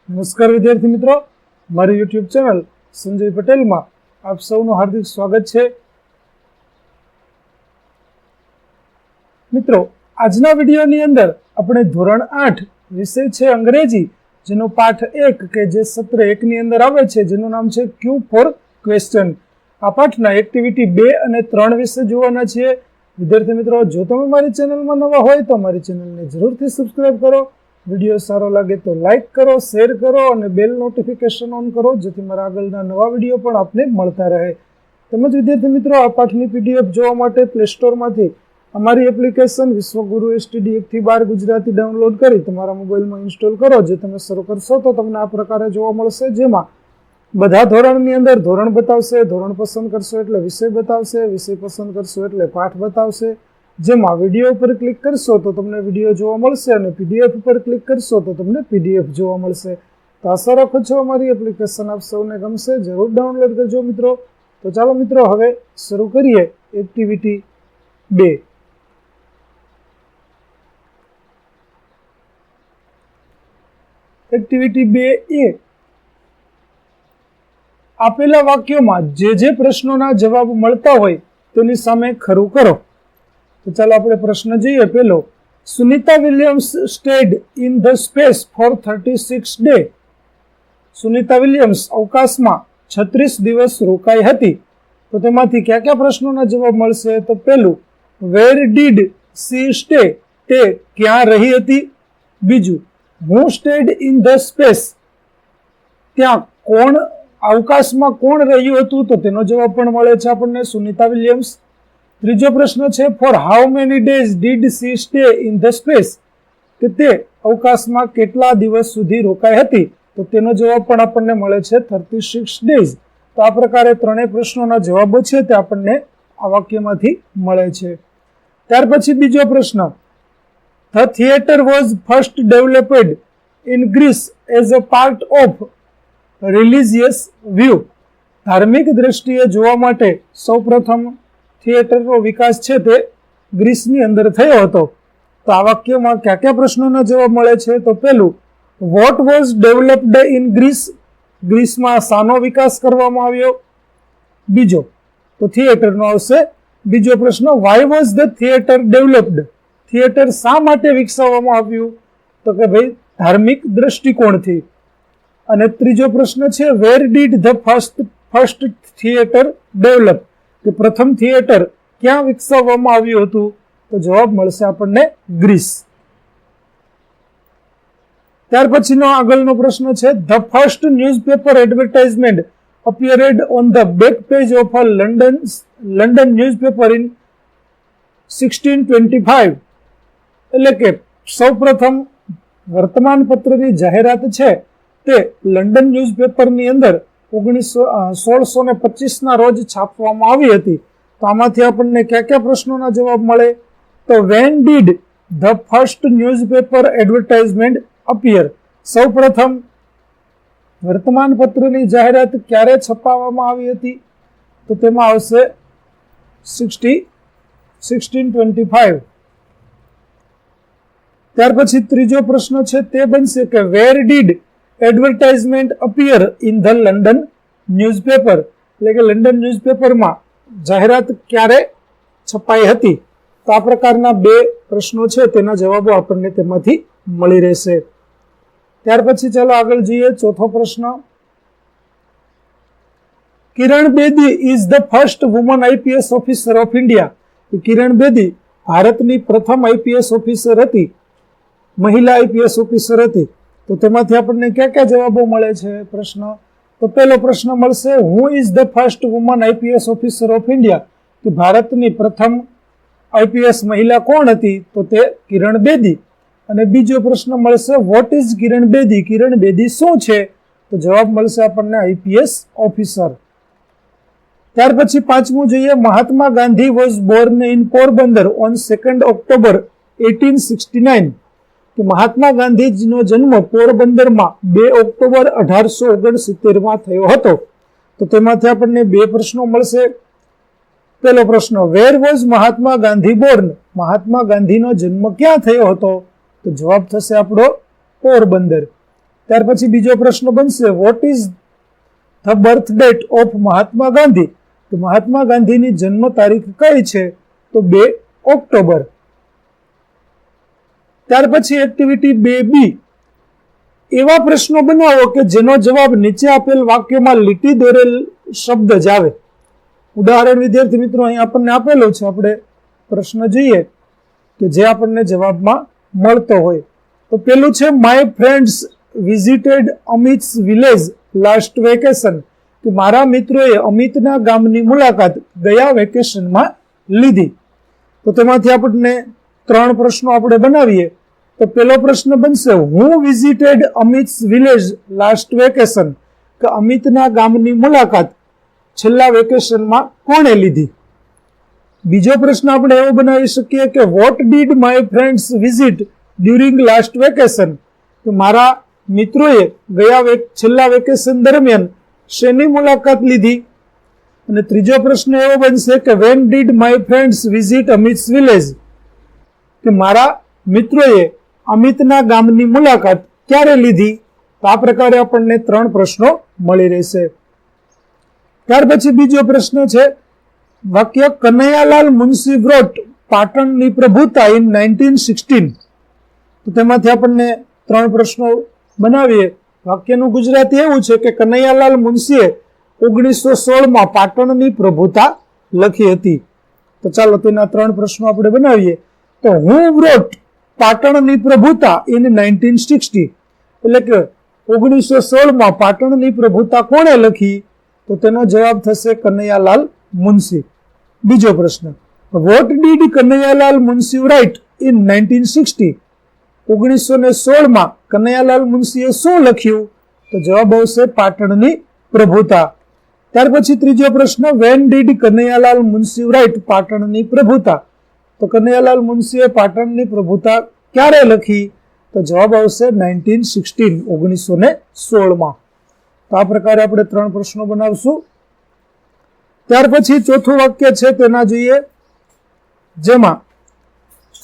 નમસ્કાર વિદ્યાર્થી મિત્રો, મારી યુટ્યુબ ચેનલ સંજય પટેલમાં આપ સૌનું હાર્દિક સ્વાગત છે. મિત્રો, આજના વિડીયોની અંદર આપણે ધોરણ 8 વિષય છે અંગ્રેજી, જેનો પાઠ 1 કે જે સત્ર 1 ની અંદર આવે છે, જેનું નામ છે ક્યુ ફોર ક્વેશ્ચન. આ પાઠના એક્ટિવિટી 2 અને 3 વિશે જોવાના છીએ. વિદ્યાર્થી મિત્રો, જો તમે મારી ચેનલમાં નવા હોય તો મારી ચેનલને જરૂરથી સબસ્ક્રાઇબ કરો. વિડીયો સારો લાગે તો લાઇક કરો, શેર કરો અને બેલ નોટિફિકેશન ઓન કરો, જેથી મારા આગળના નવા વિડીયો પણ આપને મળતા રહે. તેમજ વિદ્યાર્થી મિત્રો, આ પાઠની પીડીએફ જોવા માટે પ્લે સ્ટોરમાંથી અમારી એપ્લિકેશન વિશ્વગુરુ STD 1 થી 12 ગુજરાતી ડાઉનલોડ કરી તમારા મોબાઈલમાં ઇન્સ્ટોલ કરો. જે તમે શરૂ કરશો તો તમને આ પ્રકારે જોવા મળશે, જેમાં બધા ધોરણની અંદર ધોરણ બતાવશે, ધોરણ પસંદ કરશો એટલે વિષય બતાવશે, વિષય પસંદ કરશો એટલે પાઠ બતાવશે. જેમાં વિડીયો ઉપર ક્લિક કરશો તો તમને વિડીયો જોવા મળશે અને PDF ઉપર ક્લિક કરશો તો તમને PDF જોવા મળશે. તો આશા રાખું છું અમારી એપ્લિકેશન આપ સૌને ગમશે. જરૂર ડાઉનલોડ કરજો મિત્રો. તો ચાલો મિત્રો, હવે શરૂ કરીએ એક્ટિવિટી 2. એક્ટિવિટી 2A, આપેલા વાક્યોમાં જે પ્રશ્નોના જવાબ મળતા હોય તેની સામે ખરું કરો. તો ચાલો આપણે પ્રશ્ન જોઈએ. પેલો, Sunita Williams stayed in the space for 36 day. Sunita Williams અવકાશમાં 36 દિવસ રોકાઈ હતી. તો તેમાંથી કયા કયા પ્રશ્નોના જવાબ મળશે? તો પેલું, વેર ડીડ સી સ્ટે, તે ક્યાં રહી હતી? બીજું, હુ સ્ટેડ ઇન ધ સ્પેસ, ત્યાં કોણ, અવકાશમાં કોણ રહ્યું હતું? તો તેનો જવાબ પણ મળે છે આપણને, સુનિતા વિલિયમ્સ. ત્રીજો પ્રશ્ન છે, for how many days did she stay in the space, કે તે અવકાશમાં કેટલા દિવસ સુધી રોકાઈ હતી? તો તેનો જવાબ પણ આપણને મળે છે 36 ડેઝ. તો આ પ્રકારે ત્રણેય પ્રશ્નોના જવાબો છે તે આપણને આ વાક્યમાંથી મળે છે. ત્યાર પછી બીજો પ્રશ્ન, the theatre was first developed in Greece as a part of religious view. ધાર્મિક દ્રષ્ટિએ જોવા માટે સૌપ્રથમ થિયેટરનો વિકાસ છે તે ગ્રીસની અંદર થયો હતો. તો આ વાક્યમાં કયા કયા પ્રશ્નોના જવાબ મળે છે? તો પેલું, what was developed in Greece, ગ્રીસમાં શાનો વિકાસ કરવામાં આવ્યો? બીજો, તો થિયેટરનો આવશે. બીજો પ્રશ્ન, why was the theatre developed, theatre શા માટે વિકસાવવામાં આવ્યું? તો કે ભાઈ ધાર્મિક દ્રષ્ટિકોણથી. અને ત્રીજો પ્રશ્ન છે, where did the first theatre develop, કે પ્રથમ થિયેટર ક્યાં વિકસાવવામાં આવ્યું હતું? તો જવાબ મળશે આપણને ગ્રીસ. ત્યાર પછીનો આગળનો પ્રશ્ન છે, the first newspaper advertisement appeared on the back page of a London newspaper in 1625. એટલે કે સૌપ્રથમ વર્તમાન પત્રની જાહેરાત છે તે લંડન ન્યૂઝપેપરની અંદર 1625 ના રોજ છાપવામાં આવી હતી. તો આમાંથી આપણને કયા કયા પ્રશ્નોના જવાબ મળે? તો when did the first newspaper advertisement appear, સૌપ્રથમ વર્તમાન પત્રની જાહેરાત ક્યારે છપાવવામાં આવી હતી? તો તેમાં આવશે 1625. ત્યાર પછી ત્રીજો પ્રશ્ન છે તે બનશે કે where did advertisement appear in the London newspaper, એટલે કે લંડન ન્યૂઝપેપરમાં જાહેરાત ક્યારે છપાઈ હતી? તો આ પ્રકારના બે પ્રશ્નો છે તેના જવાબો આપણને તેમાંથી મળી રહેશે. ત્યાર પછી ચાલો આગળ જઈએ. ચોથો પ્રશ્ન, Kiran Bedi is the first woman IPS officer of India. Kiran Bedi ભારતની પ્રથમ IPS ઓફિસર હતી, મહિલા IPS ઓફિસર હતી. તો તેમાંથી આપણને કયા કયા જવાબો મળે છે? પ્રશ્ન, તો પહેલો પ્રશ્ન મળશે, who is the first woman IPS officer of India, કે ભારતની પ્રથમ IPS મહિલા કોણ હતી? તો તે કિરણ બેદી. અને બીજો પ્રશ્ન મળશે, વોટ ઇઝ કિરણ બેદી, કિરણ બેદી શું છે? તો જવાબ મળશે આપણને IPS ઓફિસર. ત્યાર પછી પાંચમું જોઈએ, Mahatma Gandhi was born in Porbandar on 2 October 1869. કે મહાત્મા ગાંધીજીનો જન્મ પોરબંદરમાં 2 ઓક્ટોબર 1869 થયો હતો. તો તેમાંથી આપણને બે પ્રશ્નો મળશે. પહેલો પ્રશ્ન, where was Mahatma Gandhi born, Mahatma ગાંધીનો જન્મ ક્યાં થયો હતો? તો જવાબ થશે આપણો પોરબંદર. ત્યાર પછી બીજો પ્રશ્ન બનશે, what is the birth date of Mahatma Gandhi? તો મહાત્મા ગાંધીની જન્મ તારીખ કઈ છે? તો 2 ઓક્ટોબર. ત્યાર પછી એક્ટિવિટી 2B, એવા પ્રશ્નો બનાવો કે જેનો જવાબ નીચે આપેલ વાક્યમાં લીટી દોરેલ શબ્દ જ આવે. ઉદાહરણ વિદ્યાર્થી મિત્રો અહીં આપણને આપેલું છે, આપણે પ્રશ્ન જોઈએ કે જે આપણને જવાબમાં મળતો હોય. તો પેલું છે, my friends visited Amit's village last vacation, કે મારા મિત્રોએ અમિતના ગામની મુલાકાત ગયા વેકેશનમાં લીધી. તો તેમાંથી આપણને 3 પ્રશ્નો આપણે બનાવીએ. તો પેલો પ્રશ્ન બનશે, હું visited Amit's village last vacation, કે અમિતના ગામની મુલાકાત છેલ્લા વેકેશનમાં કોણે લીધી? બીજો પ્રશ્ન આપણે એવો બનાવી શકીએ કે what did my friends visit during last vacation, કે મારા મિત્રોએ છેલ્લા વેકેશન દરમિયાન શેની મુલાકાત લીધી? અને ત્રીજો પ્રશ્ન એવો બનશે કે when did my friends visit Amit's village, કે મારા મિત્રોએ અમિતના ગામની મુલાકાત ક્યારે લીધી? તો આ પ્રકારે આપણને 3 પ્રશ્નો મળી રહેશે. ત્યાર પછી બીજો પ્રશ્ન છે, વાક્ય કનૈયાલાલ મુનશી બ્રોટ પાટણની પ્રભુતા ઇન 1916. તો તેમાંથી આપણને 3 પ્રશ્નો બનાવીએ. વાક્યનું ગુજરાતી એવું છે કે કનૈયાલાલ મુનશીએ 1916માં પાટણની પ્રભુતા લખી હતી. તો ચાલો તેના 3 પ્રશ્નો આપણે બનાવીએ. તો હું બ્રોટ પાટણની પ્રભુતા ઇન 1960, એટલે કે 1916માં પાટણની પ્રભુતા કોણે લખી? તો તેનો જવાબ થશે કનૈયાલાલ મુનશી. બીજો પ્રશ્ન, what did Kanaiyalal Munshi write in 1960? 1916માં કનૈયાલાલ મુનશીએ શું લખ્યું? તો જવાબ આવશે પાટણની પ્રભુતા. ત્યાર પછી ત્રીજો પ્રશ્ન, when did Kanaiyalal Munshi write પાટણની પ્રભુતા? તો કનૈયાલાલ મુનશીએ પાટણની પ્રભુતા ક્યારે લખી? તો જવાબ આવશે 1916, 1916માં. તો આ પ્રકારે આપણે 3 પ્રશ્નો બનાવશું. ત્યાર પછી ચોથું વાક્ય છે તેના જોઈએ, જેમાં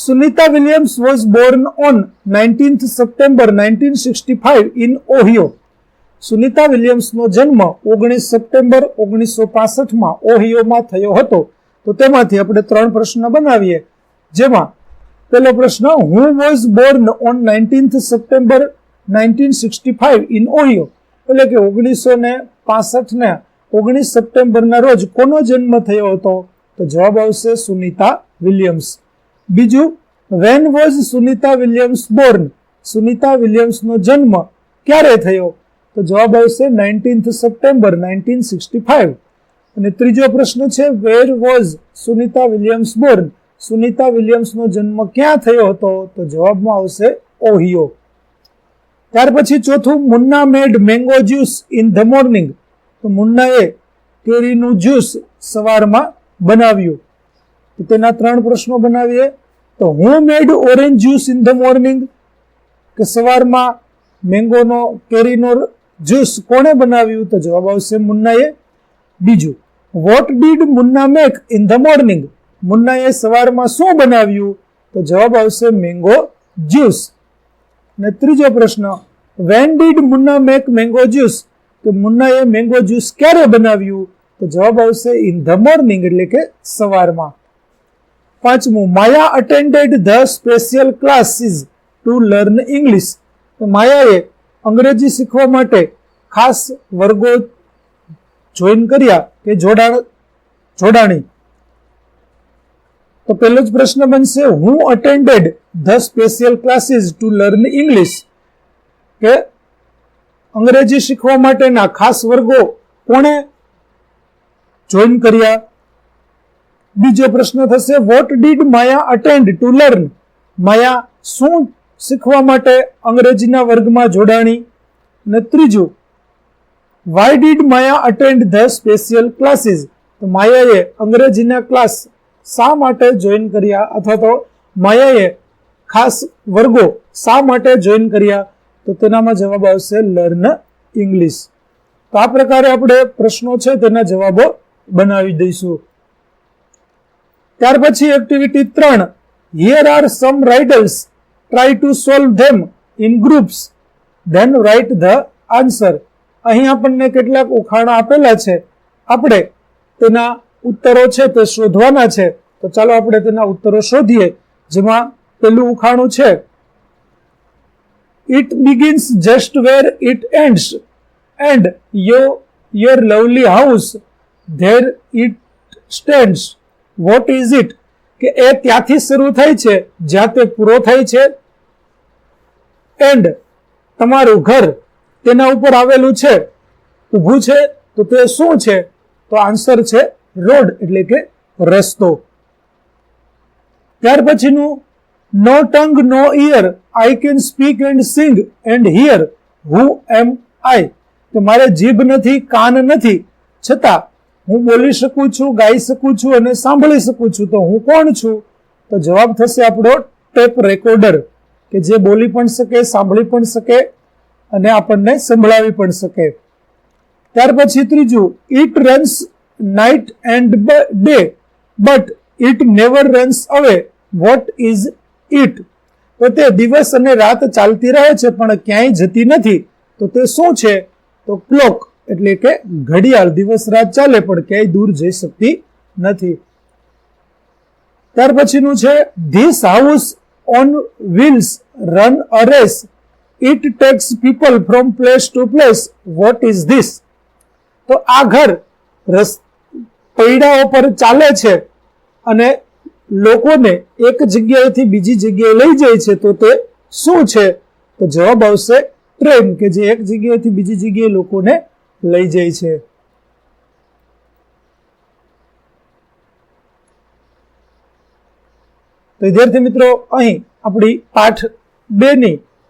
Sunita Williams was born on 19th September 1965 in Ohio. Sunita વિલિયમ્સનો જન્મ 19 સપ્ટેમ્બર 1965માં ઓહિયોમાં થયો હતો. તો તેમાંથી આપણે 3 પ્રશ્ન બનાવીએ. જેમાં પહેલો પ્રશ્ન, who was born on 19th September 1965 in Ohio, એટલે કે 1965 19 સપ્ટેમ્બરના રોજ કોનો જન્મ થયો હતો? તો જવાબ આવશે સુનિતા વિલિયમ્સ. બીજું, when was Sunita Williams born, Sunita વિલિયમ્સનો જન્મ ક્યારે થયો? તો જવાબ આવશે 19th સપ્ટેમ્બર 1965. અને ત્રીજો પ્રશ્ન છે, where was Sunita Williams born, Sunita વિલિયમ્સનો જન્મ ક્યાં થયો હતો? તો જવાબમાં આવશે ઓહિયો. ત્યાર પછી ચોથું, Munna made mango juice in the morning, તો મુન્નાએ કેરીનું જ્યુસ સવારમાં બનાવ્યું. તો તેના 3 પ્રશ્નો બનાવીએ. તો who made orange juice in the morning, કે સવારમાં કેરીનો જ્યુસ કોણે બનાવ્યું? તો જવાબ આવશે મુન્નાએ. બીજું, what did Munna make in the morning, મુન્નાએ સવારમાં શું બનાવ્યું? તો જવાબ આવશે મેંગો જ્યુસ. અને ત્રીજો પ્રશ્ન, when did Munna make mango juice, કે મુન્નાએ મેંગો જ્યુસ ક્યારે બનાવ્યું? તો જવાબ આવશે ઇન ધ મોર્નિંગ, એટલે કે સવારમાં. પાંચમું, Maya attended the special classes to learn English, તો માયાએ અંગ્રેજી શીખવા માટે ખાસ વર્ગો જોઈન કર્યા કે જોડાણી. તો પહેલો જ પ્રશ્ન બનશે, who attended the special classes to learn English, કે અંગ્રેજી શીખવા માટેના ખાસ વર્ગો કોણે જોઈન કર્યા? બીજો પ્રશ્ન થશે, what did Maya attend to learn, Maya શું શીખવા માટે અંગ્રેજીના વર્ગમાં જોડાણી? અને ત્રીજું, why did Maya attend the special classes, તો માયાએ અંગ્રેજીના ક્લાસ શા માટે જોઈન કર્યા, અથવા તો માયાએ ખાસ વર્ગો શા માટે જોઈન કર્યા? તો તેનામાં જવાબ આવશે લર્ન ઇંગ્લિશ. તો આ પ્રકારે આપણે પ્રશ્નો છે તેના જવાબો બનાવી દઈશું. ત્યાર પછી activity 3, here are some riddles, try to solve them in groups, then write the answer. અહીં આપણને કેટલાક ઉખાણા આપેલા છે, આપણે તેના ઉત્તરો છે તે શોધવાના છે. તો ચાલો આપણે તેના ઉત્તરો શોધીએ. જેમાં પેલું ઉખાણું છે, it begins just where it ends and your lovely house there it stands. What is it? કે એ ત્યાંથી શરૂ થાય છે જ્યાં તે પૂરો થાય છે, એન્ડ તમારું ઘર તેના ઉપર આવેલું છે, ઊભું છે. તો તે શું છે? તો આન્સર છે રોડ, એટલે કે રસ્તો. ત્યાર પછીનું, no tongue no ear I can speak and sing and hear who am I. કે મારે જીભ નથી, કાન નથી, છતાં હું બોલી શકું છું, ગાઈ શકું છું અને સાંભળી શકું છું. તો હું કોણ છું? તો જવાબ થશે આપણો ટેપ રેકોર્ડર, કે જે બોલી પણ શકે, સાંભળી પણ શકે અને આપણને સંભળાવી પણ શકે. ત્યાર પછી ત્રીજું, it runs night and day but it never runs away. What is it? તો તે દિવસ અને રાત ચાલતી રહે છે પણ ક્યાંય જતી નથી. તો તે શું છે? તો ક્લોક, એટલે કે ઘડિયાળ. દિવસ રાત ચાલે પણ ક્યાંય દૂર જઈ શકતી નથી. ત્યાર પછીનું છે, this house on wheels run a race it takes people from place to place. What is this? તો આ ઘર પૈડાઓ પર ચાલે છે અને લોકોને એક જગ્યાએથી બીજી જગ્યાએ લઈ જાય છે. તો તે શું છે? તો જવાબ આવશે ટ્રેન, કે જે એક જગ્યાએથી બીજી જગ્યાએ લોકોને લઈ જાય છે. તો વિદ્યાર્થી મિત્રો, અહીં આપણી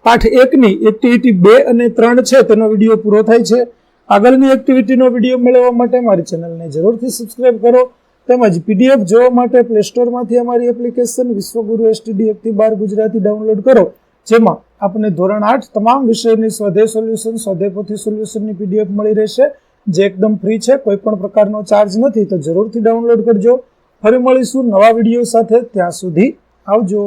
પાઠ 1ની એક્ટિવિટી 2 અને 3 છે તેનો વિડીયો પૂરો થાય છે. આગળની એક્ટિવિટીનો વિડીયો મેળવવા માટે મારી ચેનલને જરૂરથી સબસ્ક્રાઇબ કરો. તેમજ પીડીએફ જોવા માટે પ્લે સ્ટોરમાંથી અમારી એપ્લિકેશન વિશ્વગુરુ STD 1-12 ગુજરાતી ડાઉનલોડ કરો. જેમાં આપને ધોરણ 8 તમામ વિષયની સ્વાધ્યાય સોલ્યુશન, સ્વાધ્યાય પોથી સોલ્યુશનની પીડીએફ મળી રહેશે, જે એકદમ ફ્રી છે, કોઈ પણ પ્રકારનો ચાર્જ નથી. તો જરૂરથી ડાઉનલોડ કરજો. ફરી મળીશું નવા વિડીયો સાથે. ત્યાં સુધી આવજો.